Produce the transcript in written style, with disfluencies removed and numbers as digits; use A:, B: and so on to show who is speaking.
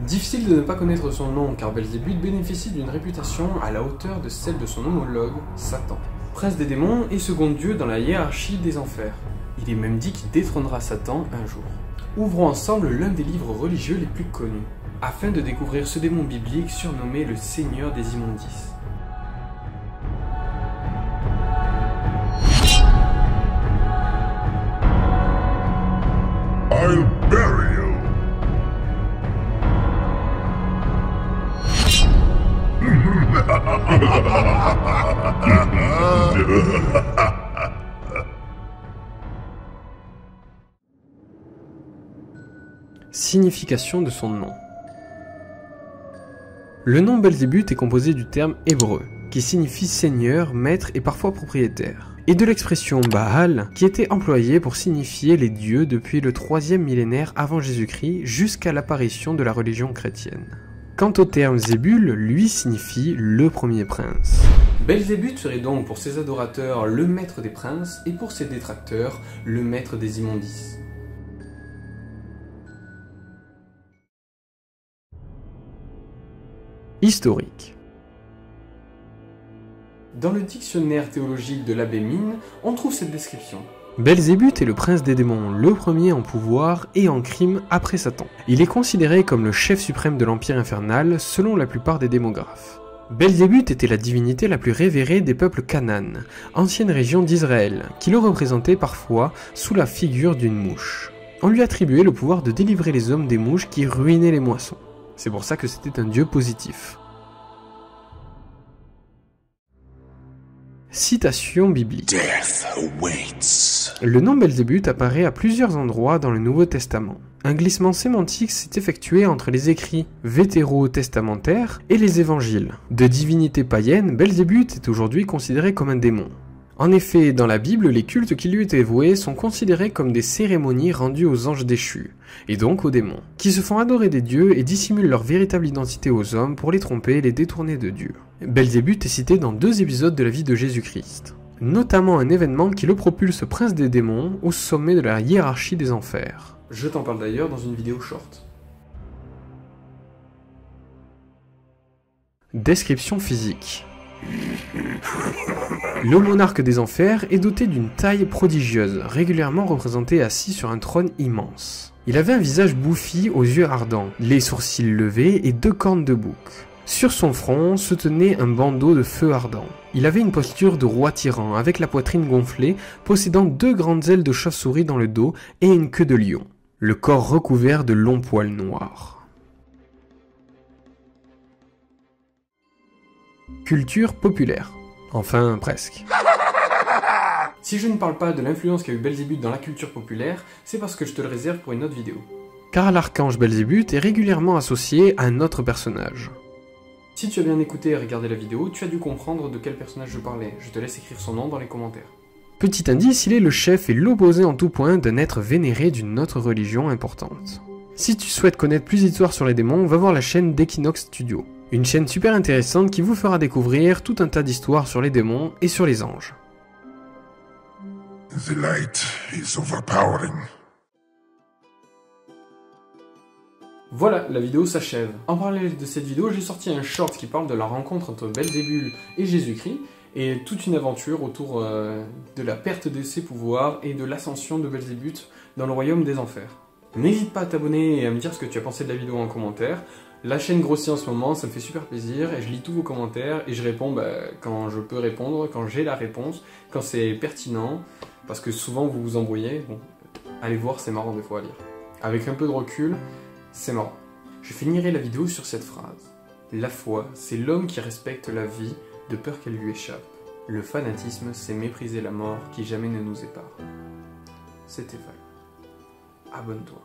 A: Difficile de ne pas connaître son nom car Belzébuth bénéficie d'une réputation à la hauteur de celle de son homologue, Satan. Prince des démons et second dieu dans la hiérarchie des enfers. Il est même dit qu'il détrônera Satan un jour. Ouvrons ensemble l'un des livres religieux les plus connus, afin de découvrir ce démon biblique surnommé le Seigneur des immondices.
B: I'll bury you.
A: Signification de son nom. Le nom Belzébuth est composé du terme hébreu, qui signifie seigneur, maître et parfois propriétaire, et de l'expression Baal, qui était employée pour signifier les dieux depuis le 3e millénaire avant Jésus-Christ jusqu'à l'apparition de la religion chrétienne. Quant au terme Zébul, lui signifie le premier prince. Belzébuth serait donc pour ses adorateurs le maître des princes et pour ses détracteurs le maître des immondices. Historique. Dans le dictionnaire théologique de l'abbé Mine, on trouve cette description. Belzébuth est le prince des démons, le premier en pouvoir et en crime après Satan. Il est considéré comme le chef suprême de l'Empire infernal selon la plupart des démographes. Belzébuth était la divinité la plus révérée des peuples Canaan, ancienne région d'Israël, qui le représentait parfois sous la figure d'une mouche. On lui attribuait le pouvoir de délivrer les hommes des mouches qui ruinaient les moissons. C'est pour ça que c'était un dieu positif. Citation biblique.
B: Death awaits.
A: Le nom Belzébuth apparaît à plusieurs endroits dans le Nouveau Testament. Un glissement sémantique s'est effectué entre les écrits vétérotestamentaires et les évangiles. De divinité païenne, Belzébuth est aujourd'hui considéré comme un démon. En effet, dans la Bible, les cultes qui lui étaient voués sont considérés comme des cérémonies rendues aux anges déchus, et donc aux démons, qui se font adorer des dieux et dissimulent leur véritable identité aux hommes pour les tromper et les détourner de Dieu. Belzébuth est cité dans 2 épisodes de la vie de Jésus-Christ, notamment un événement qui le propulse prince des démons au sommet de la hiérarchie des enfers. Je t'en parle d'ailleurs dans une vidéo short. Description physique. Le monarque des enfers est doté d'une taille prodigieuse, régulièrement représenté assis sur un trône immense. Il avait un visage bouffi aux yeux ardents, les sourcils levés et 2 cornes de bouc. Sur son front se tenait un bandeau de feu ardent. Il avait une posture de roi tyran, avec la poitrine gonflée, possédant 2 grandes ailes de chauve-souris dans le dos et une queue de lion. Le corps recouvert de longs poils noirs. Culture populaire. Enfin, presque. Si je ne parle pas de l'influence qu'a eu Belzébuth dans la culture populaire, c'est parce que je te le réserve pour une autre vidéo. Car l'archange Belzébuth est régulièrement associé à un autre personnage. Si tu as bien écouté et regardé la vidéo, tu as dû comprendre de quel personnage je parlais. Je te laisse écrire son nom dans les commentaires. Petit indice, il est le chef et l'opposé en tout point d'un être vénéré d'une autre religion importante. Si tu souhaites connaître plus d'histoires sur les démons, va voir la chaîne d'Equinox Studio. Une chaîne super intéressante qui vous fera découvrir tout un tas d'histoires sur les démons et sur les anges.
B: The light is overpowering.
A: Voilà, la vidéo s'achève. En parallèle de cette vidéo, j'ai sorti un short qui parle de la rencontre entre Belzébuth et Jésus-Christ, et toute une aventure autour de la perte de ses pouvoirs et de l'ascension de Belzébuth dans le royaume des enfers. N'hésite pas à t'abonner et à me dire ce que tu as pensé de la vidéo en commentaire. La chaîne grossit en ce moment, ça me fait super plaisir, et je lis tous vos commentaires, et je réponds quand je peux répondre, quand j'ai la réponse, quand c'est pertinent, parce que souvent vous vous embrouillez. Bon, allez voir, c'est marrant des fois à lire. Avec un peu de recul, c'est marrant. Je finirai la vidéo sur cette phrase. La foi, c'est l'homme qui respecte la vie de peur qu'elle lui échappe. Le fanatisme, c'est mépriser la mort qui jamais ne nous épargne. C'était Val. Abonne-toi.